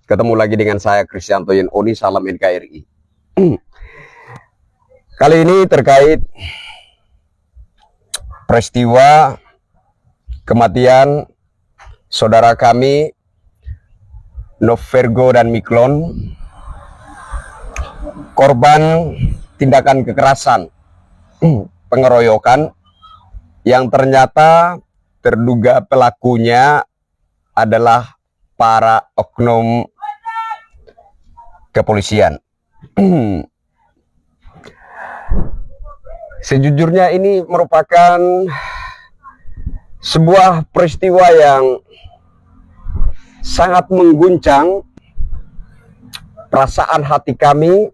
Ketemu lagi dengan saya Kristianto Yenoni, salam NKRI. Kali ini terkait peristiwa kematian saudara kami Novergo dan Miklon, korban tindakan kekerasan pengeroyokan yang ternyata terduga pelakunya adalah para oknum kepolisian. Sejujurnya ini merupakan sebuah peristiwa yang sangat mengguncang perasaan hati kami,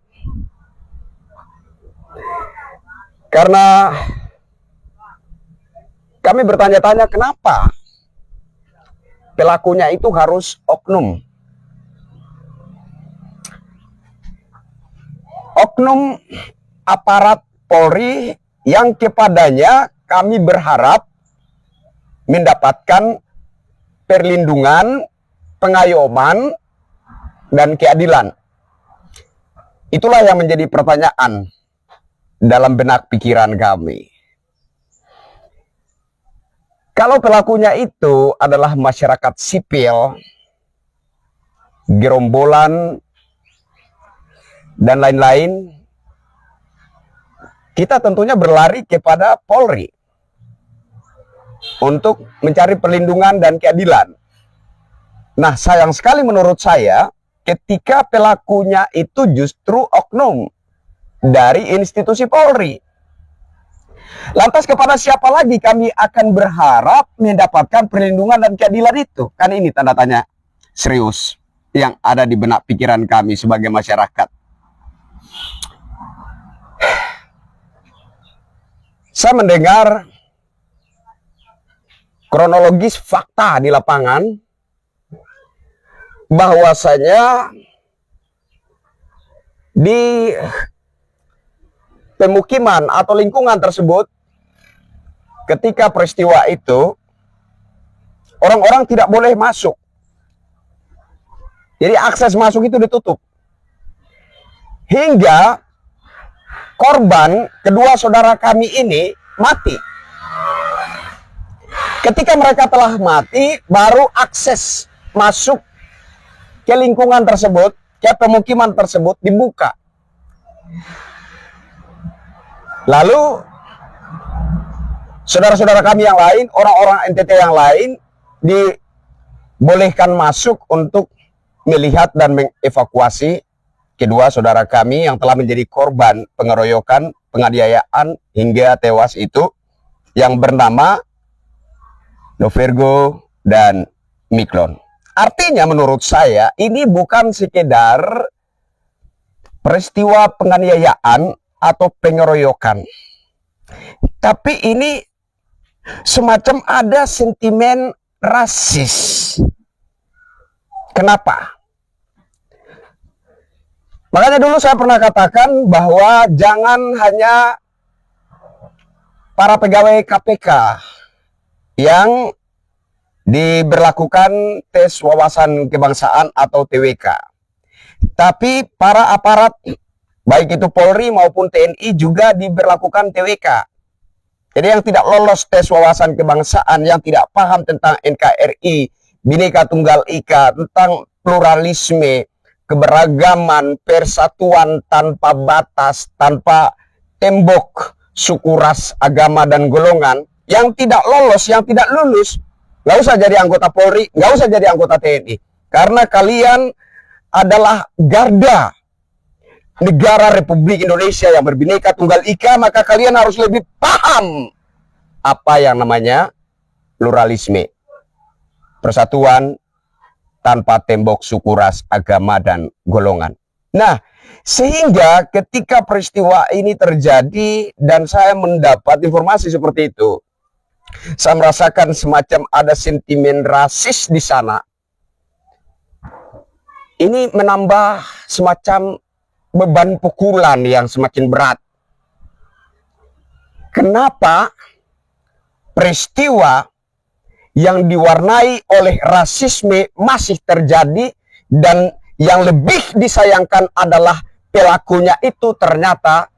karena kami bertanya-tanya kenapa pelakunya itu harus oknum. Oknum aparat Polri yang kepadanya kami berharap mendapatkan perlindungan, pengayoman, dan keadilan. Itulah yang menjadi pertanyaan dalam benak pikiran kami. Kalau pelakunya itu adalah masyarakat sipil, gerombolan, dan lain-lain, kita tentunya berlari kepada Polri untuk mencari perlindungan dan keadilan. Nah, sayang sekali menurut saya ketika pelakunya itu justru oknum dari institusi Polri. Lantas kepada siapa lagi kami akan berharap mendapatkan perlindungan dan keadilan itu? Kan ini tanda tanya serius yang ada di benak pikiran kami sebagai masyarakat. Saya mendengar kronologis fakta di lapangan bahwasanya di pemukiman atau lingkungan tersebut ketika peristiwa itu orang-orang tidak boleh masuk. Jadi akses masuk itu ditutup. Hingga korban kedua saudara kami ini mati. Ketika mereka telah mati, baru akses masuk ke lingkungan tersebut, ke pemukiman tersebut dibuka. Lalu saudara-saudara kami yang lain, orang-orang NTT yang lain dibolehkan masuk untuk melihat dan mengevakuasi kedua saudara kami yang telah menjadi korban pengeroyokan, penganiayaan hingga tewas itu, yang bernama Novergo dan Miklon. Artinya menurut saya ini bukan sekedar peristiwa penganiayaan atau pengeroyokan, tapi ini semacam ada sentimen rasis. Kenapa? Makanya dulu saya pernah katakan bahwa jangan hanya para pegawai KPK yang diberlakukan tes wawasan kebangsaan atau TWK, tapi para aparat baik itu Polri maupun TNI juga diberlakukan TWK. Jadi yang tidak lolos tes wawasan kebangsaan, yang tidak paham tentang NKRI, Bhinneka Tunggal Ika, tentang pluralisme, keberagaman, persatuan tanpa batas, tanpa tembok, suku, ras, agama, dan golongan, yang tidak lolos, yang tidak lulus, nggak usah jadi anggota Polri, nggak usah jadi anggota TNI. Karena kalian adalah garda negara Republik Indonesia yang berbhinneka tunggal ika, maka kalian harus lebih paham apa yang namanya pluralisme, persatuan tanpa tembok suku, ras, agama, dan golongan. Nah, sehingga ketika peristiwa ini terjadi dan saya mendapat informasi seperti itu, saya merasakan semacam ada sentimen rasis di sana. Ini menambah semacam beban pukulan yang semakin berat. Kenapa peristiwa yang diwarnai oleh rasisme masih terjadi dan yang lebih disayangkan adalah pelakunya itu ternyata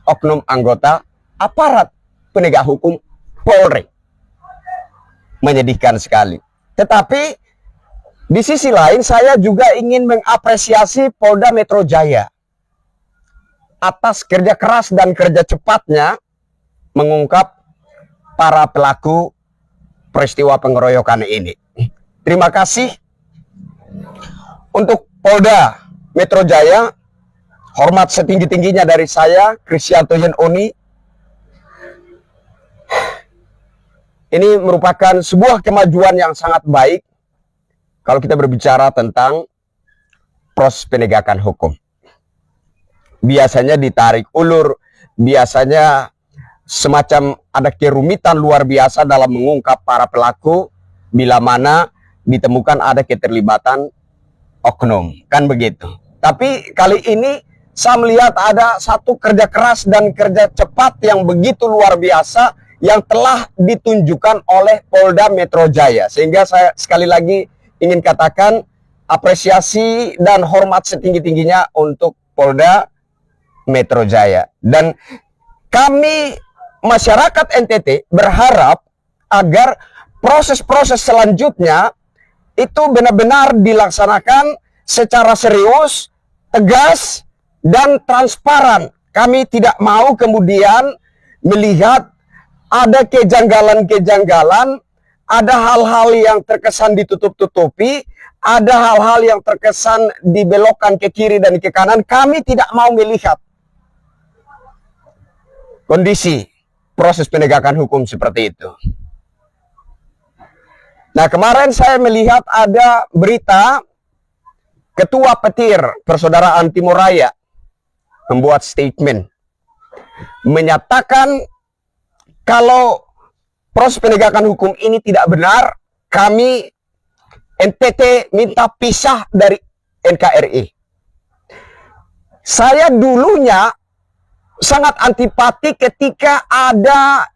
oknum anggota aparat penegak hukum Polri. Menyedihkan sekali. Tetapi di sisi lain saya juga ingin mengapresiasi Polda Metro Jaya atas kerja keras dan kerja cepatnya mengungkap para pelaku peristiwa pengeroyokan ini. Terima kasih untuk Polda Metro Jaya. Hormat setinggi-tingginya dari saya, Krisyanto Yen Oni. Ini merupakan sebuah kemajuan yang sangat baik kalau kita berbicara tentang proses penegakan hukum. Biasanya ditarik ulur, biasanya semacam ada kerumitan luar biasa dalam mengungkap para pelaku bila mana ditemukan ada keterlibatan oknum, kan begitu. Tapi kali ini saya melihat ada satu kerja keras dan kerja cepat yang begitu luar biasa yang telah ditunjukkan oleh Polda Metro Jaya. Sehingga saya sekali lagi ingin katakan apresiasi dan hormat setinggi-tingginya untuk Polda Metro Jaya. Dan kami masyarakat NTT berharap agar proses-proses selanjutnya itu benar-benar dilaksanakan secara serius, tegas, dan transparan. Kami tidak mau kemudian melihat ada kejanggalan-kejanggalan, ada hal-hal yang terkesan ditutup-tutupi, ada hal-hal yang terkesan dibelokkan ke kiri dan ke kanan. Kami tidak mau melihat kondisi proses penegakan hukum seperti itu. Nah, kemarin saya melihat ada berita Ketua Petir Persaudaraan Timur Raya membuat statement menyatakan kalau proses penegakan hukum ini tidak benar, kami NTT minta pisah dari NKRI. Saya dulunya sangat antipati ketika ada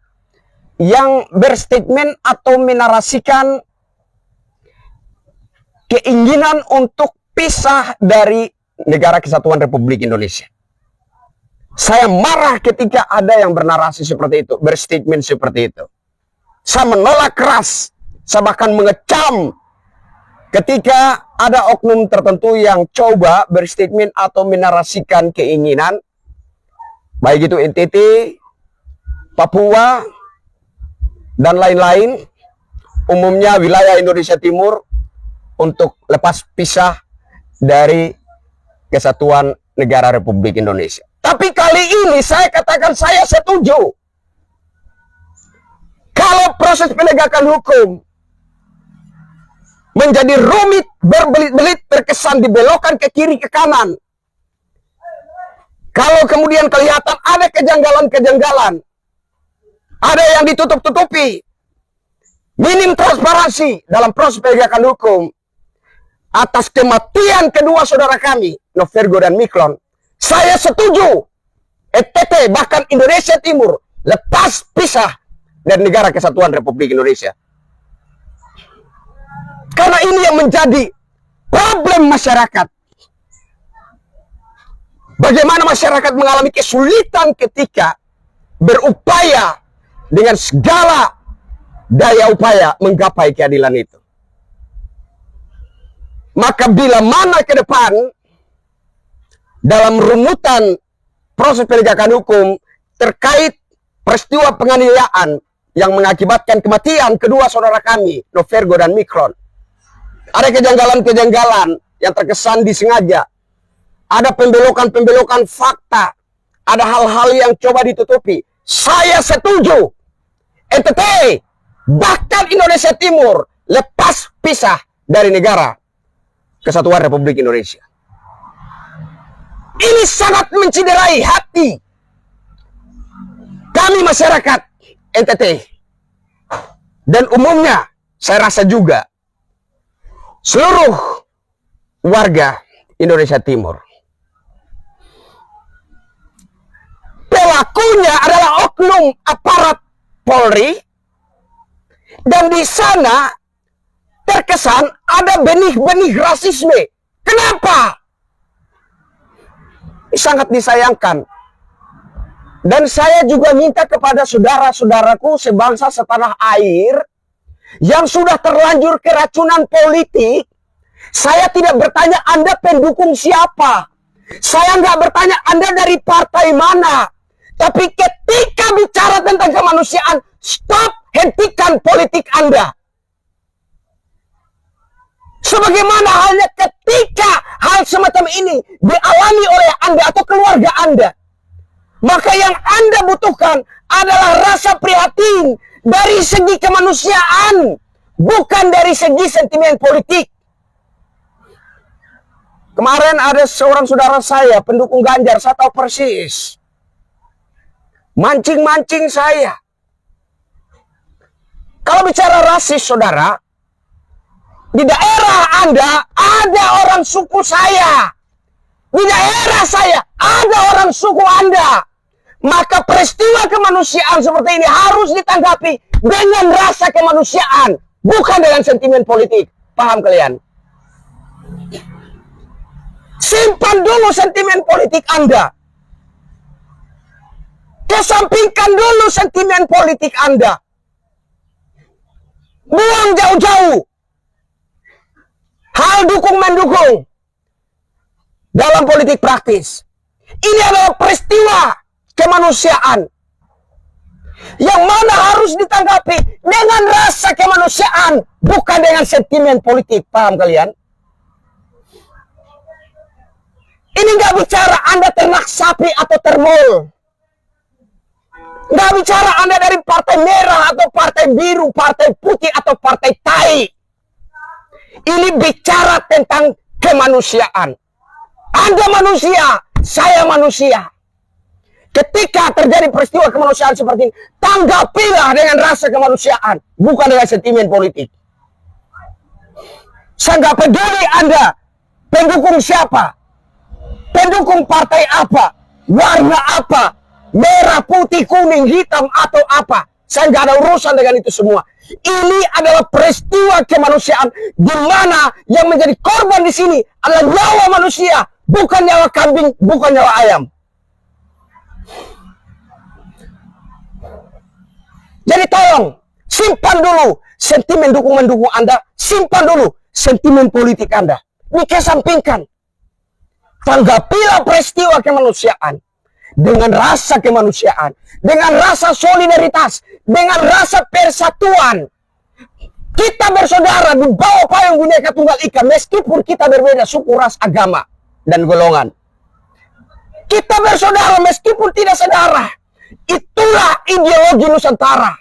yang berstatement atau menarasikan keinginan untuk pisah dari Negara Kesatuan Republik Indonesia. Saya marah ketika ada yang bernarasi seperti itu, berstatement seperti itu. Saya menolak keras, saya bahkan mengecam ketika ada oknum tertentu yang coba berstatement atau menarasikan keinginan, baik itu NTT, Papua, dan lain-lain, umumnya wilayah Indonesia Timur, untuk lepas pisah dari Kesatuan Negara Republik Indonesia. Tapi kali ini saya katakan saya setuju. Kalau proses penegakan hukum menjadi rumit, berbelit-belit, terkesan dibelokkan ke kiri ke kanan. Kalau kemudian kelihatan ada kejanggalan-kejanggalan, ada yang ditutup-tutupi, minim transparansi dalam proses penegakan hukum atas kematian kedua saudara kami, Novergo dan Miklon, saya setuju NTT bahkan Indonesia Timur lepas pisah dari Negara Kesatuan Republik Indonesia. Karena ini yang menjadi problem masyarakat. Bagaimana masyarakat mengalami kesulitan ketika berupaya dengan segala daya upaya menggapai keadilan itu. Maka bila mana ke depan dalam rumutan proses penegakan hukum terkait peristiwa penganiayaan yang mengakibatkan kematian kedua saudara kami, Novergo dan Miklon, ada kejanggalan-kejanggalan yang terkesan disengaja, ada pembelokan-pembelokan fakta, ada hal-hal yang coba ditutupi, saya setuju NTT bahkan Indonesia Timur lepas pisah dari Negara Kesatuan Republik Indonesia. Ini sangat menciderai hati kami masyarakat NTT dan umumnya saya rasa juga seluruh warga Indonesia Timur. Pelakunya adalah oknum aparat Polri dan di sana terkesan ada benih-benih rasisme Kenapa? Sangat disayangkan. Dan saya juga minta kepada saudara-saudaraku sebangsa setanah air yang sudah terlanjur keracunan politik. Saya tidak bertanya Anda pendukung siapa. Saya nggak bertanya Anda dari partai mana. Tapi ketika bicara tentang kemanusiaan, stop, hentikan politik Anda. Sebagaimana halnya ketika hal semacam ini dialami oleh Anda atau keluarga Anda, maka yang Anda butuhkan adalah rasa prihatin dari segi kemanusiaan, bukan dari segi sentimen politik. Kemarin ada seorang saudara saya, pendukung Ganjar, saya tahu persis. Mancing-mancing saya. Kalau bicara rasis, saudara, di daerah Anda ada orang suku saya. Di daerah saya ada orang suku Anda. Maka peristiwa kemanusiaan seperti ini harus ditanggapi dengan rasa kemanusiaan, bukan dengan sentimen politik. Paham kalian? Simpan dulu sentimen politik Anda. Kesampingkan dulu sentimen politik Anda. Buang jauh-jauh hal dukung-mendukung dalam politik praktis. Ini adalah peristiwa kemanusiaan yang mana harus ditanggapi dengan rasa kemanusiaan, bukan dengan sentimen politik. Paham kalian? Ini nggak bicara Anda ternak sapi atau termol. Nggak bicara Anda dari partai merah atau partai biru, partai putih atau partai tai. Ini bicara tentang kemanusiaan. Anda manusia, saya manusia. Ketika terjadi peristiwa kemanusiaan seperti ini, tanggapilah dengan rasa kemanusiaan, bukan dengan sentimen politik. Saya nggak peduli Anda pendukung siapa, pendukung partai apa, warna apa, merah, putih, kuning, hitam, atau apa. Saya nggak ada urusan dengan itu semua. Ini adalah peristiwa kemanusiaan di mana yang menjadi korban di sini adalah nyawa manusia, bukan nyawa kambing, bukan nyawa ayam. Jadi tolong simpan dulu sentimen dukung-mendukung Anda, simpan dulu sentimen politik Anda, dikesampingkan. Tanggapilah peristiwa kemanusiaan dengan rasa kemanusiaan, dengan rasa solidaritas, dengan rasa persatuan. Kita bersaudara di bawah payung Bhinneka Tunggal Ika, meskipun kita berbeda suku, ras, agama, dan golongan. Kita bersaudara meskipun tidak sedarah. Itulah ideologi Nusantara.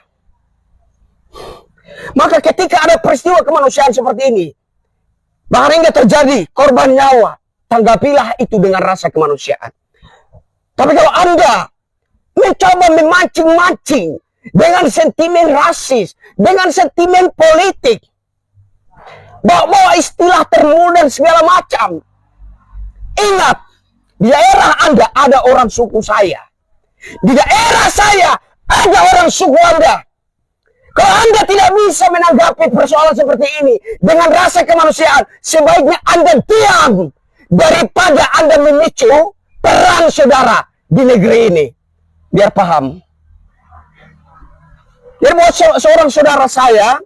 Maka ketika ada peristiwa kemanusiaan seperti ini, bahkan hingga terjadi korban nyawa, tanggapilah itu dengan rasa kemanusiaan. Tapi kalau Anda mencoba memancing-mancing dengan sentimen rasis, dengan sentimen politik, bawa istilah termul dan segala macam, ingat, di daerah Anda ada orang suku saya. Di daerah saya ada orang suku Anda. Kalau Anda tidak bisa menanggapi persoalan seperti ini dengan rasa kemanusiaan, sebaiknya Anda diam daripada Anda memicu perang saudara di negeri ini. Biar paham. Jadi buat seorang saudara saya,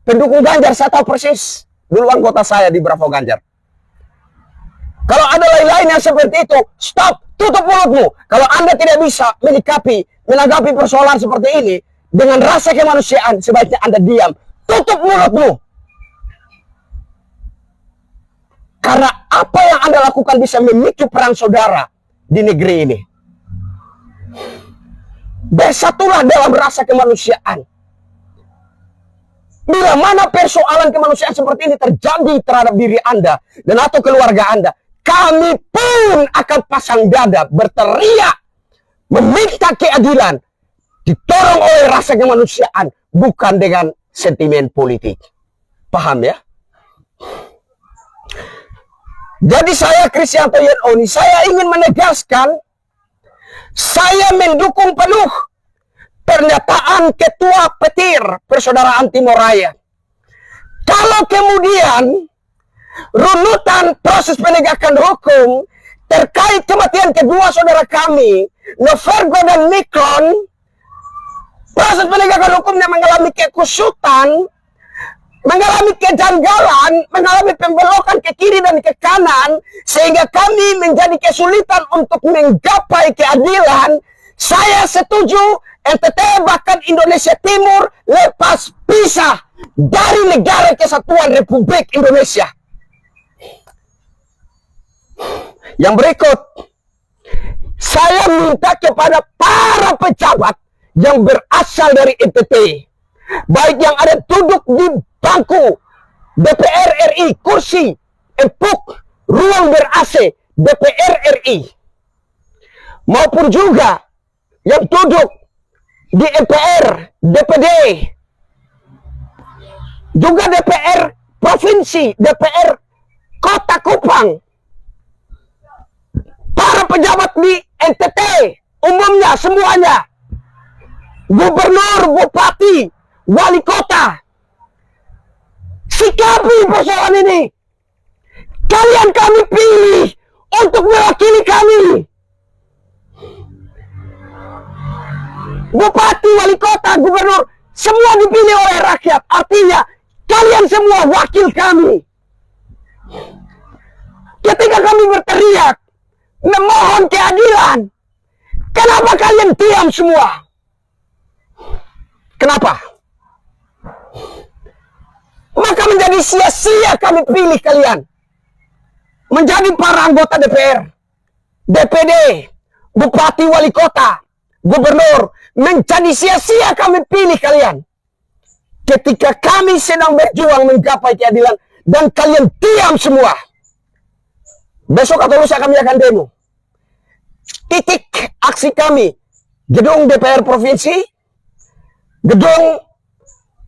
pendukung Ganjar, saya tahu persis dulu anggota saya di Bravo Ganjar. Kalau ada lain-lain yang seperti itu, stop, tutup mulutmu. Kalau Anda tidak bisa menanggapi persoalan seperti ini dengan rasa kemanusiaan, sebaiknya Anda diam, tutup mulutmu. Karena apa yang Anda lakukan bisa memicu perang saudara di negeri ini. Bersatulah dalam rasa kemanusiaan. Bila mana persoalan kemanusiaan seperti ini terjadi terhadap diri Anda dan atau keluarga Anda, kami pun akan pasang dada, berteriak, meminta keadilan, ditolong oleh rasa kemanusiaan, bukan dengan sentimen politik. Paham ya? Jadi saya, Kristianto Yenoni, saya ingin menegaskan, saya mendukung penuh pernyataan Ketua Petir Persaudaraan Timor Raya. Kalau kemudian runutan proses penegakan hukum terkait kematian kedua saudara kami, Novergo dan Mikron. Proses penegakan hukumnya mengalami kekusutan, mengalami kejanggalan, mengalami pembelokan ke kiri dan ke kanan, sehingga kami menjadi kesulitan untuk menggapai keadilan. Saya setuju NTT bahkan Indonesia Timur lepas pisah dari Negara Kesatuan Republik Indonesia. Yang berikut, saya minta kepada para pejabat yang berasal dari NTT, baik yang ada duduk di bangku DPR RI, kursi empuk, ruang ber-AC DPR RI, maupun juga yang duduk di MPR, DPD, juga DPR Provinsi, DPR Kota Kupang, para pejabat di NTT, umumnya semuanya, gubernur, bupati, wali kota, sikapi persoalan ini. Kalian kami pilih untuk mewakili kami. Bupati, wali kota, gubernur, semua dipilih oleh rakyat. Artinya, kalian semua wakil kami. Ketika kami berteriak, memohon keadilan, kenapa kalian diam semua? Kenapa? Maka menjadi sia-sia kami pilih kalian menjadi para anggota DPR, DPD, bupati, wali kota, gubernur. Menjadi sia-sia kami pilih kalian ketika kami sedang berjuang menggapai keadilan dan kalian diam semua. Besok atau lusa kami akan demo. Titik aksi kami, gedung DPR Provinsi, gedung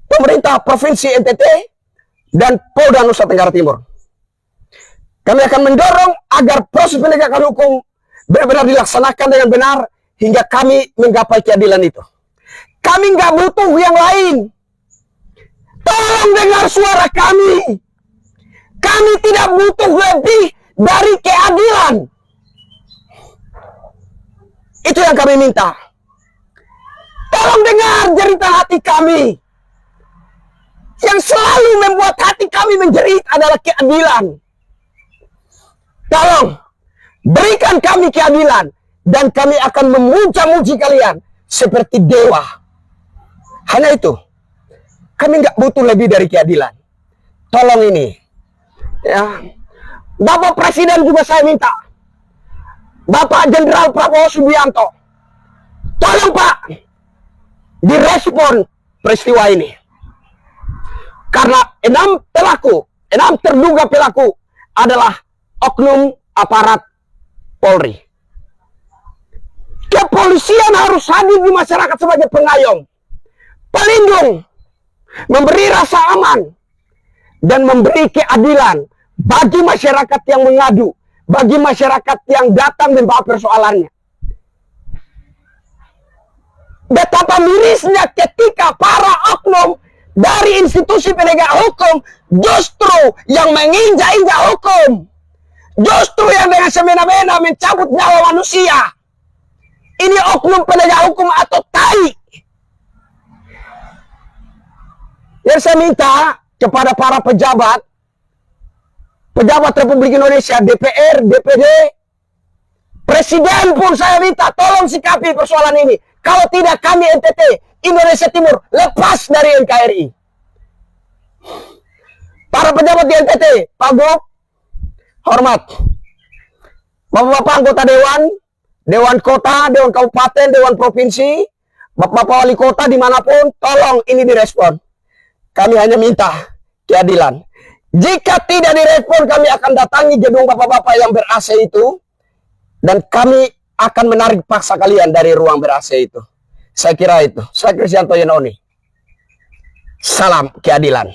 pemerintah Provinsi NTT, dan Polda Nusa Tenggara Timur. Kami akan mendorong agar proses penegakan hukum benar-benar dilaksanakan dengan benar hingga kami menggapai keadilan itu. Kami nggak butuh yang lain. Tolong dengar suara kami. Kami tidak butuh lebih dari keadilan. Itu yang kami minta. Tolong dengar jeritan hati kami. Yang selalu membuat hati kami menjerit adalah keadilan. Tolong berikan kami keadilan dan kami akan memuja-muji kalian seperti dewa. Hanya itu. Kami nggak butuh lebih dari keadilan. Tolong ini. Ya. Bapak Presiden juga saya minta. Bapak Jenderal Prabowo Subianto. Tolong Pak. Direspon peristiwa ini. Karena 6 terduga pelaku adalah oknum aparat Polri. Kepolisian harus hadir di masyarakat sebagai pengayom, pelindung, memberi rasa aman, dan memberi keadilan bagi masyarakat yang mengadu, bagi masyarakat yang datang membawa persoalannya. Betapa mirisnya ketika para oknum dari institusi penegak hukum justru yang menginjak-injak hukum, justru yang dengan semena-mena mencabut nyawa manusia. Ini oknum penegak hukum atau tai. Yang saya minta kepada para pejabat Republik Indonesia, DPR, DPD, Presiden pun saya minta tolong sikapi persoalan ini. Kalau tidak kami NTT, Indonesia Timur, lepas dari NKRI. Para pejabat di NTT, Pak Gub, hormat. Bapak-bapak anggota Dewan, Dewan Kota, Dewan Kabupaten, Dewan Provinsi, Bapak-bapak Wali Kota dimanapun, tolong ini direspon. Kami hanya minta keadilan. Jika tidak direspon, kami akan datangi gedung bapak-bapak yang ber-AC itu, dan kami akan menarik paksa kalian dari ruang ber-AC itu. Saya kira itu. Saya Kristianto Yenoni. Salam keadilan.